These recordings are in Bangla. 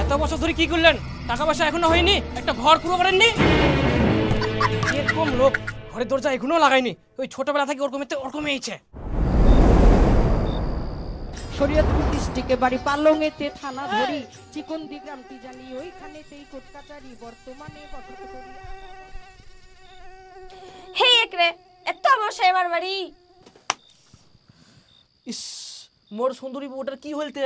এত বছর ধরে কি করলেন? টাকা পয়সা এখনো হয়নি, একটা ঘর পুরো করেননি। এরকম লোক ঘরের দরজা এখনো লাগায়নি, ওই ছোটবেলা থেকে ওরকম হয়েছে। শরীয়তপুর ডিস্ট্রিক্টে বাড়ি, পালংয়েতে থানা ধরি, চিকনদি গ্রামটি জানি, ওইখানেতেই কোর্ট কাচারি, বর্তমানে হে একরে এত মশাই আমার বাড়ি। ইস, মোর সুন্দরী বউটার কি হইলতে?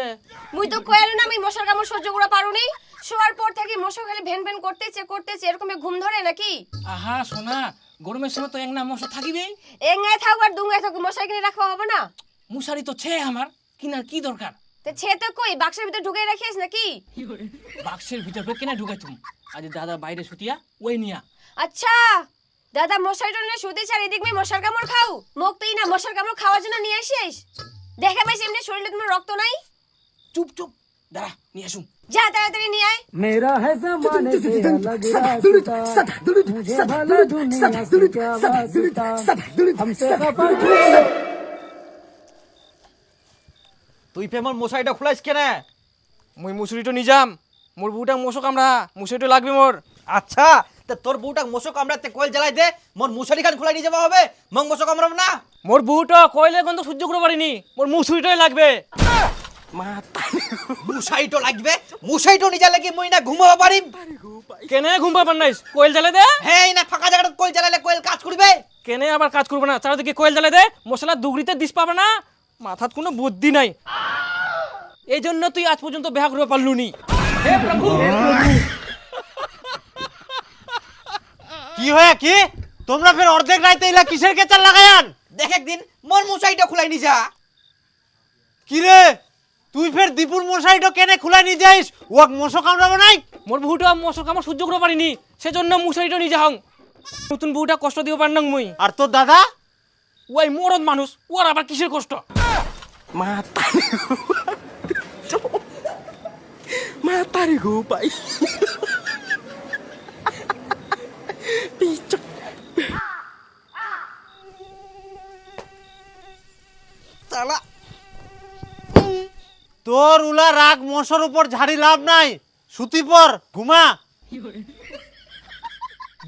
মুই তো কইলাম না আমি মশার কামড় সহ্য করা পারুনি। শোয়ার পর থেকে মশা খালি ভেন ভেন করতেছে এরকম ঘুম ধরে নাকি? আহা সোনা, গরমের সময় তো এক না মশা থাকিবে। এঙ্গায় থাক আর দুঙ্গায় থাক, মশাই কিনে রাখা হবে না? মশারি তো ছে আমার, কিনার কি দরকার? তে ছে তো কই বাক্সের ভিতর ঢুকাই রাখিস নাকি? বাক্সের ভিতর কেনা ঢুকাই তুমি? আজ দাদা বাইরে শুতিয়া ওই নিয়া। আচ্ছা দাদা মশারিটা নিয়ে শুতে চার, এদিক মে মশার কামড় খাও, মুখ তুই না মশার কামড় খাওয়ার জন্য নিয়ে আসিস? দেখে পাইছি এমনি শরীরে তোমার রক্ত নাই। চুপ চুপ, দাঁড়া নিয়ে আসুন। যা তাড়াতাড়ি নিয়ে আয়। मेरा है जमाने से अलग रास्ता, मुझे भला दुनिया से क्या वास्ता, हमसे खफा क्यों? তুই ফেমর মশাইটা খুলাইস কেন? মুই মুসুরিটো নিজাম, মোর বউটা মশো কামড়া, মুসুরিটো লাগবে মোর। আচ্ছা তা তোর বউটা মশো কামড়াতে কয়েল জ্বালাই দে, মোর মশারি খান খুলাই নিয়ে যাওয়া হবে, মং মশো কামড়াব না। মোর বউটা কয়লে গন্ধ সহ্য করতে পারিনি, মোর মুসুরিটোই লাগবে। মশাইটো লাগবে, মশাইটো নিয়ে যালে কি মুই না ঘুমাবো পারিম? কেনে ঘুম পাবার নাইস, কোয়েল জ্বালে দে। হ্যাঁ এই না ফাঁকা জায়গাটা কয়েল জ্বালালে কয়েল কাজ করবে। কেনে আবার কাজ করবে না, চারিদিকে কোয়েল জ্বালে দে, মশলা দুগড়িতে দিস পাবে না, মাথাত কোনো বুদ্ধি নাই। এই জন্য তুই আজ পর্যন্ত বিয়া করতে পারলু নি। কি হয় কি তোমরা ফের অর্ধেক রাইতে এলা কিসের কেচার লাগায়ান? দেখ একদিন মোর মশাইটা খুলাই নিয়ে যা। কি রে তুই ফের দীপুর মশাইটা কেনে খুলাই নিয়ে যাইস? ওয়াক মশো কামড়াবো নাই? মোর বউটা মশার কামড় সহ্য করতে পারিনি, সেজন্য মুসারিটা নিজে হং। নতুন বউটা কষ্ট দিব পার না মুই। আর তোর দাদা? ওই মরদ মানুষ, ওর আবার কিসের কষ্ট? মাতারি গো পাই, শালা তোর উলা রাগ মশার উপর ঝাড়ি লাভ নাই, সুতি পর ঘুমা।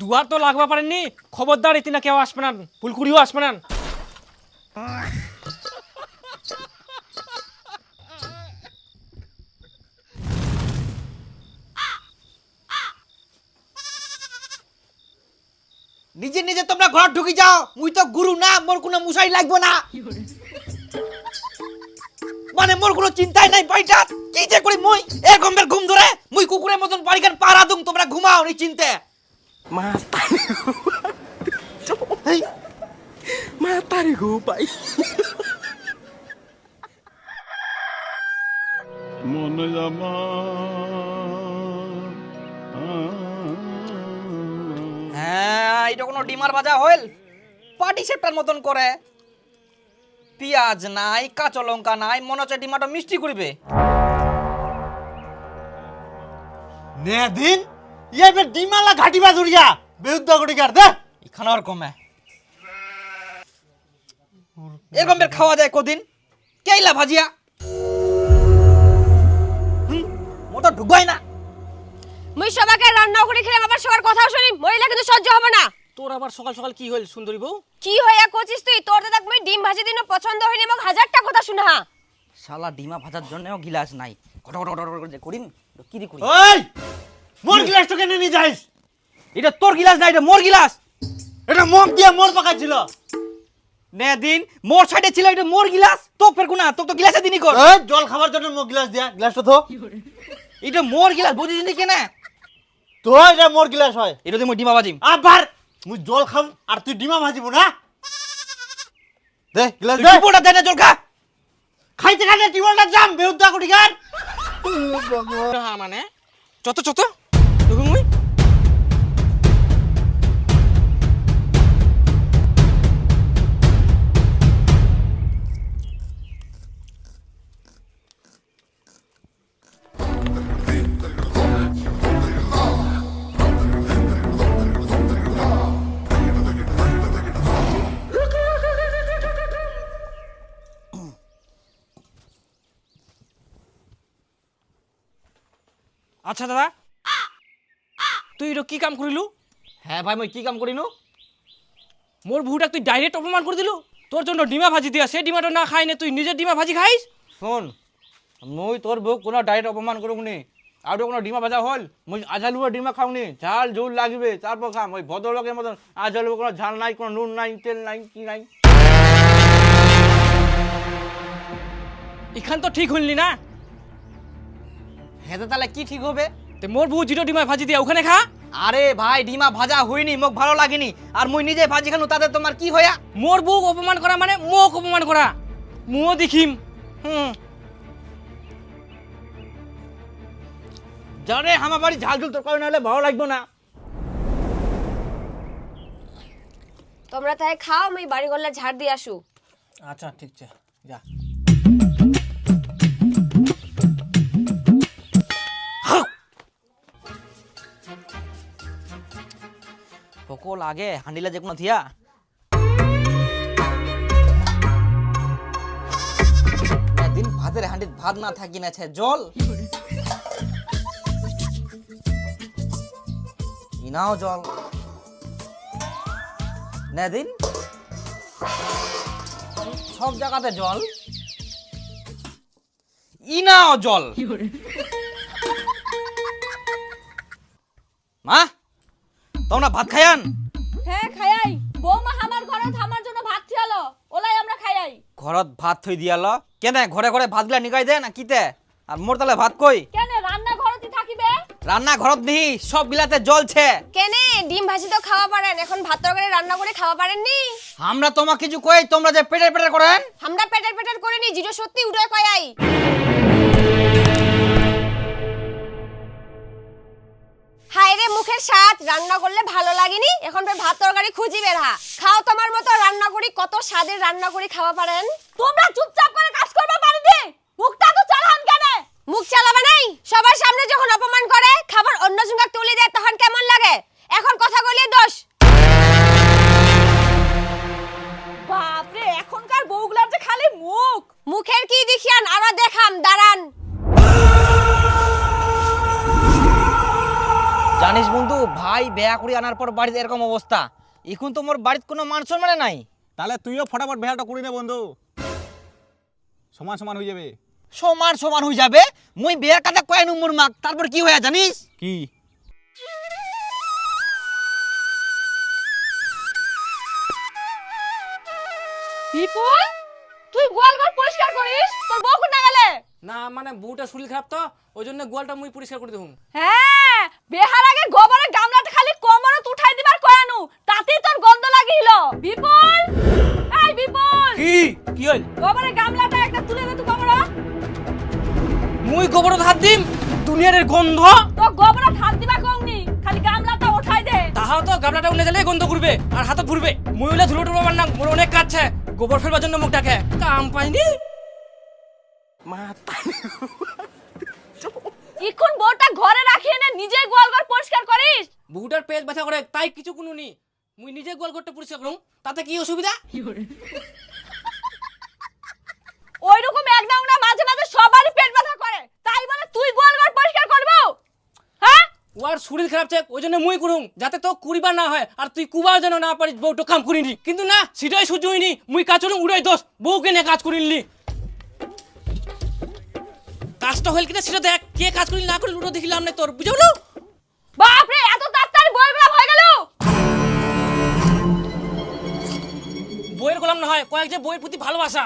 দুয়ার তো লাগবা পারেননি, খবরদার এতে না কেউ আসবে না, ফুলকুড়িও আসবে না। নিজে নিজে তোমরা ঘর ঢুকি যাও, মুই তো গুরু না, মোর কোনো মশাই লাগবে না। মানে মোর কোনো চিন্তাই নাই বাইটা, কি যে করি মুই এ গম্বের ঘুম ধরে, মুই কুকুরের মতন বাড়িখান পাড়া দুম, তোমরা ঘুমাও নি চিন্তে। মাতারি গো পাই। মনে জামা হ্যাঁ এটা কোনো ডিমার ভাজা হইল, পাটি সেপটার মতন করে, পেঁয়াজ নাই, কাঁচা লঙ্কা নাই, মনে হচ্ছে ডিমাটা মিষ্টি করবে। নে দিন ইয়ে ফের ডিমালা ঘাটিবা দুরিয়া বেউদ্দা করি কার দে। এখানে আর কমে এরকম বের খাওয়া যায় কদিন? কেইলা ভাজিয়া মোটা ঢুকবাই না। মুই সবাইকে রান্না করে খেলাম, আবার সবার কথাও শুনি, মহিলা কিন্তু সহ্য হবে না। তোর আবার সকাল সকাল কি হইল সুন্দরী বউ? কি হইয়া কোচিস তুই? তোর দাদা মুই ডিম ভাজি দিন পছন্দ হইনি, এবং হাজারটা কথা শুনা। শালা ডিমা ভাজার জন্যও গিলাস নাই, ঘট ঘট ঘট ঘট করে করিম কি দি করি। ওই মোর গিলাসটা কেনে নিয়ে যাইস? এটা তোর গিলাস না, এটা মোর গিলাস। এটা মুখ দিয়ে মোর পাকাইছিল। নে দিন মোর সাইডে ছিল, এটা মোর গিলাস, তো ফের কোনা তো তো গিলাসে দিনই কর। এই জল খাবার জন্য মোর গিলাস দিয়া, গিলাসটা থো। এটা মোর গিলাস বুঝিস নি কেন? তো এটা মোর গিলাস হয়, এটা দিয়ে মই ডিমা ভাজিম। আবার মুই জল খাম আর তুই ডিমা ভাজিব না? দে গিলাস তুই দে। টিপোটা দে না জলকা। খাইতে খাইতে টিবলটা জাম বেউদ্দা করি কার। মানে চত চত দেখুন মুই। আচ্ছা দাদা তুই এটা কি কাম করিলু? হ্যাঁ ভাই মই কি কাম করিনু? মোর বহুটাক তুই ডাইরেক্ট অপমান করে দিলু। তোর জন্য ডিমা ভাজি দিয়া সেই ডিমাটা না খাই নে তুই নিজের ডিমা ভাজি খাইস। শোন মই তোর বউ কোনো ডাইরেক্ট অপমান করুনি, আর কোনো ডিমা ভাজা হল মই আঝালুয়া ডিমা খাওনি, ঝাল ঝোল লাগবে তারপর খাম। ওই ভদ্রলোকের মতন আঝালু কোনো ঝাল নাই, কোনো নুন নাই, তেল নাই, কি নাই। এখান তো ঠিক হইলি না। হ্যাঁ তো তাহলে কি ঠিক হবে? তে মোর বউ জিরো ডিমা ভাজি দিয়া ওখানে খা। আরে ভাই ডিমা ভাজা হয়নি, মোক ভালো লাগেনি, আর মুই নিজে ভাজি খানু, তাতে তোমার কি হয়া? মোর বউ অপমান করা মানে মোক অপমান করা। মুও দেখিম। জানে আমার বাড়ি ঝাল ঝুল তোর কারণে হলে ভালো লাগবে না। তোমরা তাই খাও, আমি বাড়ি গল্লা ঝাড় দিয়ে আসু। আচ্ছা ঠিক আছে যা। পোকো লাগে হান্ডিলা যে কোনো থিয়া। দিন ভাতের হান্ডিত ভাত না থাকি না ছে জল। ইনাও জল না দিন, সব জায়গাতে জল, ইনাও জল। মা তোমরা ভাত খায়ান? হ্যাঁ খাইয়াই, বৌমা আমার ঘরত আমার জন্য ভাত থিয়ালো, ওলাই আমরা খাইয়াই। ঘরত ভাত থই দিয়াল কেনে? ঘরে ঘরে ভাত গিলা নিকাই দে না কিতে? আর মোর তালে ভাত কই? কেন রান্না ঘরতই থাকিবে? রান্না ঘরত নিহি, সব গিলাতে জলছে। কেনে ডিম ভাজি তো খাওয়া পারেন, এখন ভাত তরকারি রান্না করে খাওয়া পারেননি? আমরা তোমাকে কিছু কই, তোমরা যে পেটের পেটের করেন। আমরা পেটের পেটের করিনি, জিরো সত্যি উঠে কয়াই। হায় রে মুখের স্বাদ, রান্না করলে ভালো লাগেনি, এখন ফের ভাত তরকারি খুঁজি বের হা। খাও তোমার মতো রান্না করি, কত স্বাদের রান্না করি খাওয়া পারেন। তোমরা চুপচাপ করে কাজ করবা পারিনি? মুখটা তো চালান কেন? মুখ চালাবে নাই? সবার সামনে যখন অপমান করে, খাবার অন্য জনকে তুলে দেয়, তখন কেমন লাগে? এখন কথা কইলে দোষ। বাপরে, এখনকার বউগুলার যে খালি মুখ। মুখের কি দেখিয়ান আরো দেখাম, দাঁড়ান। জানিস বন্ধু, ভাই বেয়া করে আনার পর বাড়িতে এরকম অবস্থা। এখন তো মোর বাড়িতে কোনো মান সম্মান নাই। তাহলে তুইও ফটাফট বেহাটা করি নে বন্ধু, সমান সমান হয়ে যাবে। সমান সমান হয়ে যাবে? মুই বিয়ার কাছে কয় নম্বর মাক, তারপর কি হয়া জানিস? কি? বিপুল, তুই গোয়ালঘর পরিষ্কার করিস? তোর বউ কোন গেলে? না মানে বউটা শরীর খারাপ তো ওই জন্য গোয়ালটা মুই পরিষ্কার করে দেবো। হ্যাঁ, বেহার আগে গোবরের গামলাটা খালি কোমরত উঠাই দিবার কয়ানু, তাতেই তোর গন্ধ লাগিল। বিপুল, এই বিপুল, কি কি হইল? গোবরের গামলাটা একটা তুলে দে তো গোবরত। মুই গোবরত হাত দিম? দুনিয়ার গন্ধ। তো গোবরত হাত দিবা কংনি, খালি গামলাটা উঠাই দে। তাহাও তো গামলাটা উনে গেলে গন্ধ করবে আর হাতে ফুরবে। মুই হইলে ধুলো টুলো মার না, মোর অনেক কাজ আছে। গোবর ফেলবার জন্য মুখ ডাকে, কাম পাইনি। এখন বউটা ঘরে রাখি এনে নিজে গোয়ালঘর পরিষ্কার করিস? বউটার পেট ব্যথা করে তাই কিছু কোনো নি, মুই নিজে গোয়াল ঘরটা পরিষ্কার করুম, তাতে কি অসুবিধা? ওইরকম এক ডাউনা মাঝে মাঝে সবারই পেট ব্যথা করে, তাই বলে তুই গোয়ালঘর পরিষ্কার করবো? হ্যাঁ, ওর শরীর খারাপ আছে ওই জন্য মুই করুম, যাতে তো কুড়িবার না হয় আর তুই কুবার যেন না পারিস। বউটা কাম করিনি, কিন্তু না সেটাই সহ্য হয়নি। মুই কাজ করুম উড়াই দোষ, বউকে নিয়ে কাজ করিনি। কাজটা হইল কিনা সেটা দেখ, কে কাজ করিল না করিল ওটা দেখিলাম না তোর, বুঝলো? বাপ রে, এত তাড়াতাড়ি বইগুলা হয়ে গেল? বইয়ের গোলাম না হয়, কয়েক যে বইয়ের প্রতি ভালোবাসা।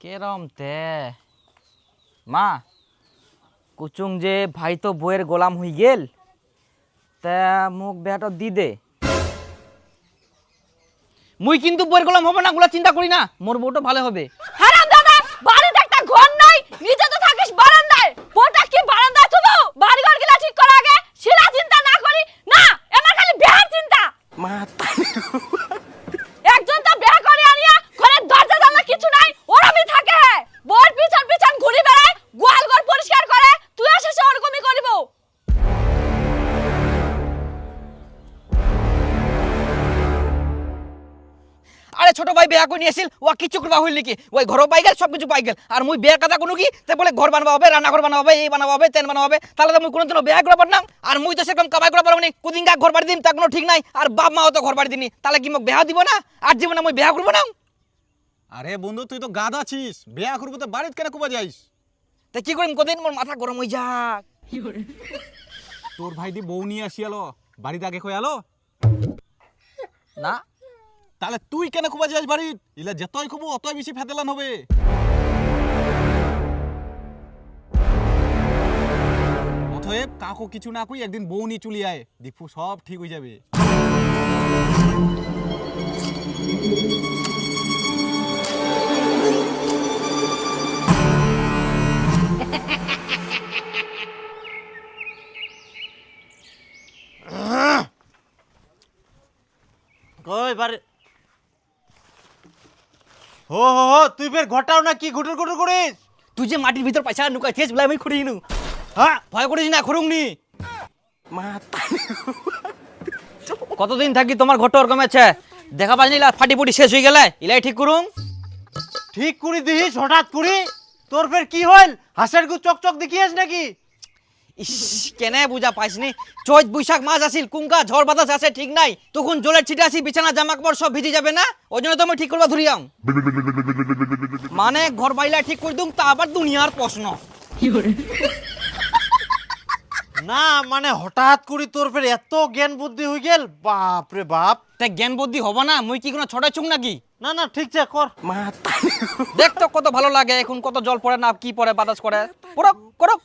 কেরম তে মা কুচুং যে ভাই তো বইয়ের গোলাম হয়ে গেল, তা মুখ বেহাটা দি দে। মুই কিন্তু বইয়ের গোলাম হবে না, গুলা চিন্তা করি না, মোর বউটা ভালো হবে। হারাম দাদা, বাড়িতে একটা ঘর নাই, নিজে তো থাকিস বারান্দায়, বউটা কি বারান্দায় থুবো? বাড়িঘর গিলা ঠিক করা আগে সেটা চিন্তা না করি না, আমার খালি বিয়ার চিন্তা। একজন তো বিয়া করে আনিয়া ঘরের দরজা জানলা কিছু নাই, ওরমই থাকে। বউর পিছন পিছন ঘুরি বেড়ায়, গোয়ালঘর পরিষ্কার করে, তুই শেষে ওরকমই করিব। আরে ছোট ভাই বিয়া করে নিয়ে আসিল ও কিছু করবা হইল নাকি ওই ঘরও পাই গেল সব কিছু পাই গেল আর মুই বিয়া কথা কোনো কি তে বলে ঘর বানাবা হবে রান্নাঘর বানাবা হবে এই বানাবা হবে তেন বানাবা হবে তাহলে তো মুই কোনোদিন বিয়া করা পারলাম আর মুই তো সেরকম কামাই করা পারবো না কোদিন ঘর বাড়ি দিম তা কোনো ঠিক নাই আর বাপ মাও তো ঘর বাড়ি দিনি তাহলে কি মোক বিয়া দিব না আর জীবনে মুই বিয়া করবো না আরে বন্ধু তুই তো গাধা ছিস, বিয়া করবো তো বাড়িতে কেন কুবা যাইস? তা কি করিম কোদিন মোর মাথা গরম হয়ে যাক তোর ভাই দি বউ নিয়ে আসি আলো, বাড়িতে আগে কই আলো না তাহলে তুই কেন কুবা যাইস বাড়িত? ইলা যতই কুবো অতই বেশি ফেদেলান হবে। অতএব কাকু কিছু না কই একদিন বউ নিয়ে চলি আয়, দেখবো সব ঠিক হয়ে যাবে। কই বারে হো হো হো তুই ফের ঘটাও না কি ঘুটুর ঘুটুর করিস? তুই যে মাটির ভিতর পয়সা নুকাই থেস বলে আমি খুঁড়ি নু হ্যাঁ ভয় করিস না খুঁড়ুংনি কতদিন থাকি তোমার ঘট ওরকম আছে দেখা পাইনি ফাটি ফুটি শেষ হয়ে গেলে ইলাই ঠিক করুন ঠিক করি দিস হঠাৎ করি তোর ফের কি হইল? হাসের গু চকচক দেখিয়েস নাকি? ইস কেনে বুঝা পাইসনি চৈত বৈশাখ মাস আসিল কুঙ্কা ঝড় বাতাস আছে ঠিক নাই তখন জলের ছিটে আসি বিছানা জামা কাপড় সব ভিজে যাবে না ওই জন্য তো আমি ঠিক করবা ধরিয়াম মানে ঘর বাইলা ঠিক করে দুম তা আবার দুনিয়ার প্রশ্ন না মানে হঠাৎ করি তোর ফের এত জ্ঞান বুদ্ধি হয়ে গেল, বাপ রে বাপ। তা জ্ঞান বুদ্ধি হবো না মুই কি কোনো ছটা চুং নাকি না না ঠিক আছে কর। দেখ তো কত ভালো লাগে এখন কত জল পড়ে না কি পড়ে বাতাস করে করো করো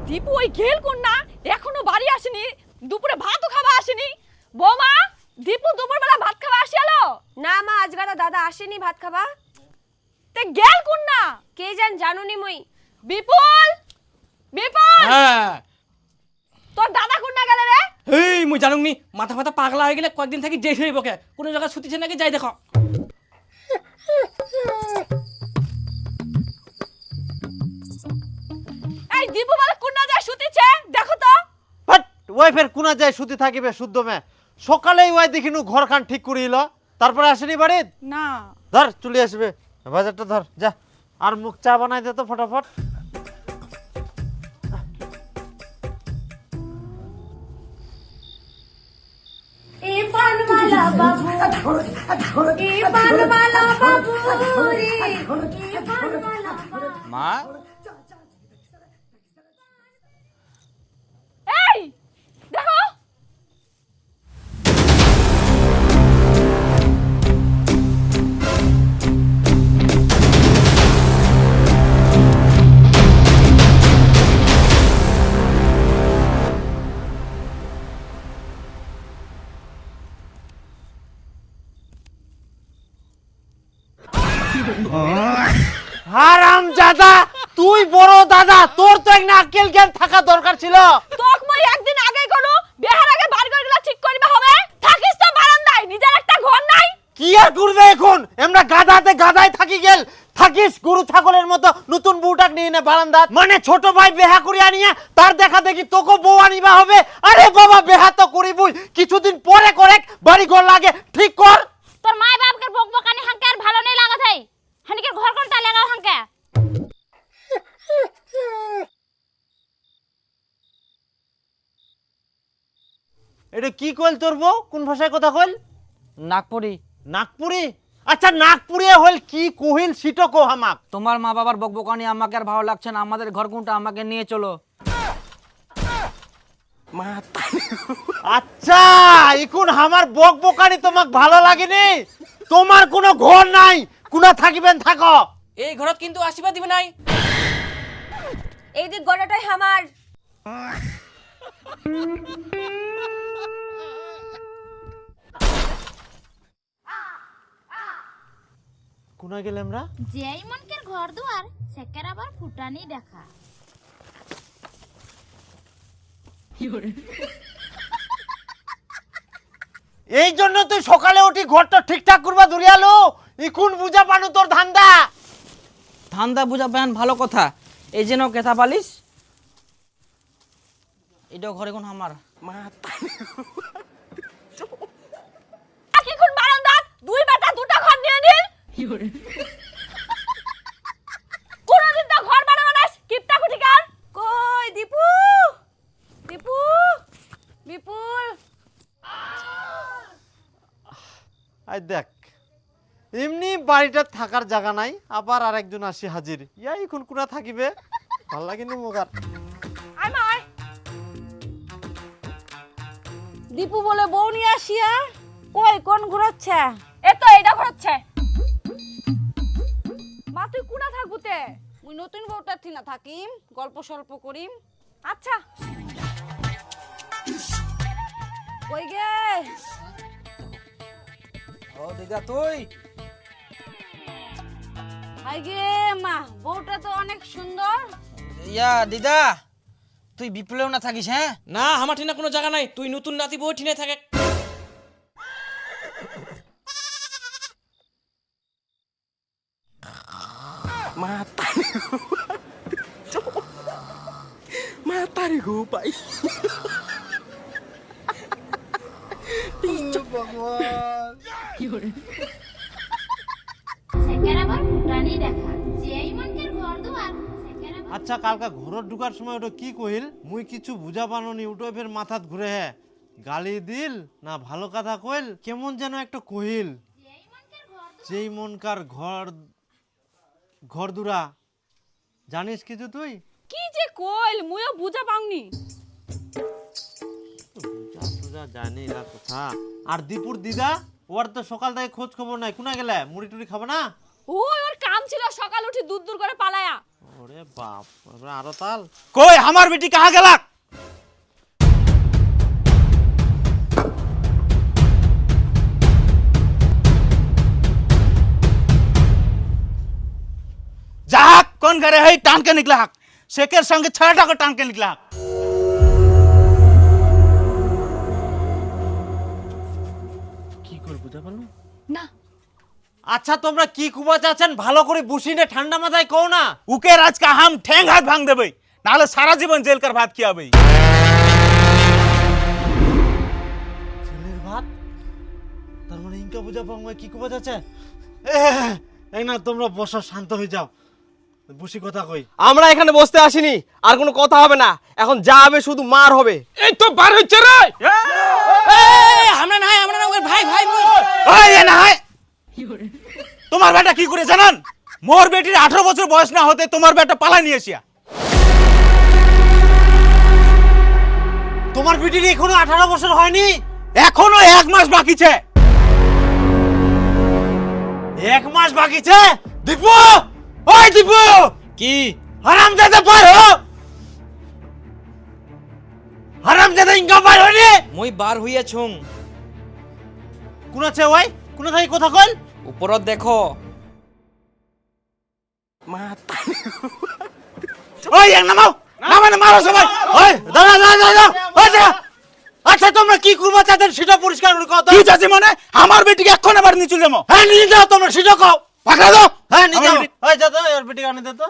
দীপু ওই গেল কোন না এখনো বাড়ি আসেনি দুপুরে ভাতও খাওয়া আসেনি বৌমা দীপু দুপুরবেলা ভাত খাওয়া আসিয়ালো না মা আজগাটা দাদা আসেনি ভাত খাবা তে গেল কোন না কে জানুনি মুই বিপুল বিপুল হ্যাঁ তোর দাদা কোন না গেলে রে এই মুই জানুনি মাথা ফাতা পাগলা হয়ে গেলে কয়েকদিন থাকি ডেট হইব কে কোন জায়গা ছুটিছে নাকি যাই দেখো এই দীপু বলে কোন না যায় শুতিছে দেখো তো বাট ওই ফের কোনা যায় শুতে থাকিবে শুদ্ধ মে সকালেই ওই দেখিনু ঘর খান ঠিক করিল তারপরে আসেনি বাড়িত না ধর চলে আসবে বাজারটা ধর যা আর মুখ চা বানাই দে তো ফটাফট। মা এই দেখো হারাম জাদা তুই বড় দাদা তোর তো এক না আক্কেল জ্ঞান থাকা দরকার ছিল। তোক মই একদিন আগে গলো বিহার আগে বাড়ি ঘরগুলো ঠিক করিবা হবে থাকিস তো বারান্দায় নিজের একটা ঘর নাই কি আর করবে এখন আমরা গাধাতে গাধায় থাকি গেল থাকিস গরু ছাগলের মতো নতুন বউটাক নিয়ে না বারান্দা মানে ছোট ভাই বেহা করি আনিয়া তার দেখা দেখি তোকে বউ আনিবা হবে। আরে বাবা বেহা তো করিবই কিছুদিন পরে করে বাড়ি ঘর লাগে ঠিক কর। তোর মাই বাপকে বকবকানি হাঙ্কে আর ভালো নেই লাগা থাই হানিকে ঘর কোনটা লাগাও হাঙ্কে এটা কি কইল তোর বউ কোন ভাষায় কথা কইল? নাগপুরি নাগপুরি? আচ্ছা নাগপুরি হইল কি কহিল সিটো কো হামাক। তোমার মা বাবার বকবকানি আমাকে আর ভালো লাগছে না আমাদের ঘর কোনটা আমাকে নিয়ে চলো আচ্ছা এখন আমার বকবকানি তোমাক ভালো লাগেনি? তোমার কোনো ঘর নাই কোনা থাকিবেন থাকো। এই ঘরত কিন্তু আশীর্বাদ দিবে নাই এই দিক গড়াটাই আমার কোনা গেলে আমরা যেই মনকের ঘর দুয়ার সেকের আবার ফুটানি দেখা এই জন্য তুই সকালে উঠি ঘরটা ঠিকঠাক করবা ধরিয়ালো ইকুন বুঝা পানু তোর ধান্দা। ধান্দা বুঝা বেন ভালো কথা, এই যেন কেথা পালিস এটাও ঘরে কোন আমার কি কোন বারান্দা দুই বেটা দুটো ঘর নিয়ে নিল কোনদিন তো ঘর বানাবো না কিপটা কুটিকার। কই দীপু, দীপু, বিপুল, আই দেখ এমনি বাড়িটা থাকার জায়গা নাই, আবার আরেকজন আসি হাজির, ইয়া এখন কোনা থাকিবে ভাল লাগেনি মোগার। আয় মায়। দীপু বলে বউ নিয়ে আসিয়া কই কোন ঘুরাচ্ছে? এ তো এটা ঘুরাচ্ছে। মা তুই কোনা থাকবুতে? মুই নতুন বউটার থিনা থাকিম, গল্প সল্প করিম। আচ্ছা কই গে? ও দিদা তুই হাই গে মা, বউটা তো অনেক সুন্দর। ইয়া দিদা তুই বিপ্লব না থাকিস? হ্যাঁ না আমার ঠিনা কোনো জায়গা নাই, তুই নতুন নাতি বউ ঠিনে থাকে। সেকের আবার ফুটানি দেখা যেই মনকের ঘর দুয়ার সেকের আবার আচ্ছা কালকা ঘরত ঢুকার সময় ওটা কি কহিল? মুই কিছু বুঝা পানোনি, উটো ফের মাথাত ঘুরে হ্যাঁ গালি দিল না ভালো কথা কইল, কেমন যেন একটা কহিল যেই মনকার ঘর ঘর দুরা। জানিস কিছু তুই? কি যে কইল মুইও বুঝা পাওনি। জানি না কথা। আর দীপুর দিদা ওর তো সকাল থেকে খোঁজ খবর নাই, কোনা গেলে? মুড়ি টুড়ি খাবো না? ওই ওর কাম ছিল সকাল উঠি দূর দূর করে পালায়া। ওরে বাপ, আরো তাল। কই আমার বেটি কাহা গেলাক? जाक कौन करे है टान के निकला हक शेकर संग छड़ा को टान के निकला हक। কি করব বুঝা পারলো না আচ্ছা তোমরা কি কুবা চাচ্ছেন ভালো করে বসিনে ঠান্ডা মাথায় কও না। उके राज का हम ठेंग हाथ भांग देबे नाले सारा जीवन जेल कर भात किया बई। ছেলের ভাত তার মানে ইনকা বুঝা পাঙ্গা কি কুবা চাচ্ছে? এই না তোমরা বসো, শান্ত হয়ে যাও, বসি কথা কই। আমরা এখানে বসতে আসিনি, আর কোনো কথা হবে না, এখন যা হবে শুধু মার হবে। এই তো বার হচ্ছে রে আমরা না ওর ভাই ভাই ওই এ না হয় তোমার বেটা কি করে জানেন? মোর বেটির 18 বছর বয়স না হতে তোমার বেটা পালা নিয়ে আসিয়া। তোমার বিটির এখনো 18 বছর হয়নি? এখনো 1 মাস বাকি আছে। 1 মাস বাকি আছে? দীপু, ওই দীপু, কি হারামজাদা পার হো, হারামজাদা ইনকা পার হয়নি? মই বার হইয়া ছুং। কোন আছে ওই? কোন থাকি কথা কইল? উপরত দেখো। ওই এক নামাও নামানে মারো সবাই। ওই দাঁড়া দাঁড়া দাঁড়া, ওই দাঁড়া। আচ্ছা তোমরা কি করবা চাচ্ছেন সেটা পরিষ্কার করে কও তো। কি চাচি মানে আমার বেটিকে এখন আবার নিচু যাবো? হ্যাঁ নিয়ে যাও তোমরা, সেটা কও। পাকড়া দাও। হ্যাঁ নিয়ে যাও। আমার বেটি- ওই যা তো ওর বেটি আনে দে তো।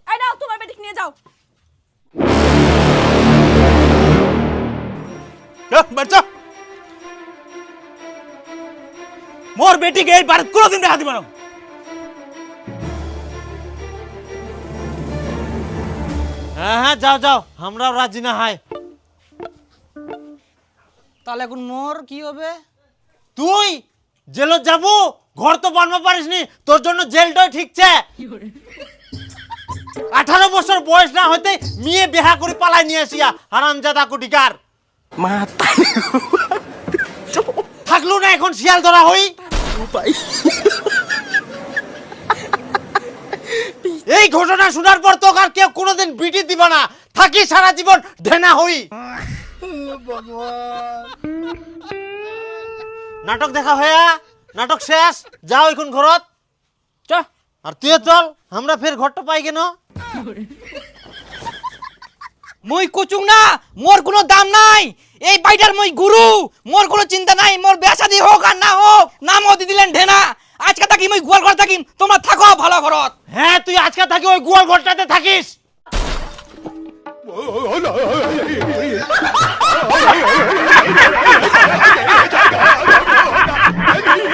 এই নাও তোমার বেটিকে নিয়ে যাও। बच्चा मोर बेटी के भारत को दिन हाथी बनो। হ্যাঁ হ্যাঁ যাও যাও, আমরাও রাজি না হয়। তাহলে এখন মোর কি হবে? তুই জেলত যাবো? ঘর তো বানবা পারিসনি, তোর জন্য জেলটাই ঠিকছে। 18 বছর বয়স না হতে মেয়ে বিয়া করে পালাই নিয়ে আসিয়া হারামজাদা কুটিকার। থাকলো না এখন শিয়াল ধরা হই। এই ঘটনা শোনার পর তো আর কেউ কোনোদিন বিটি দিবা না, থাকি সারা জীবন ঢেনা হই। নাটক দেখা হয়ে নাটক শেষ, যাও এখন ঘরত। চ আর তুইও চল, আমরা ফের ঘরটা পাই কেন? মুই কুচুং না, মোর কোনো দাম নাই। এই বাইটার মই গুরু, মোর কোনো চিন্তা নাই, মোর বিয়া শাদী হোক আর না হোক, নামও দি দিলেন ঢেনা। আজকে থাকি মই গোয়াল ঘর থাকিম, তোমরা থাকো ভালো ঘরত। হ্যাঁ তুই আজকে থাকি ওই গোয়াল ঘরটাতে থাকিস।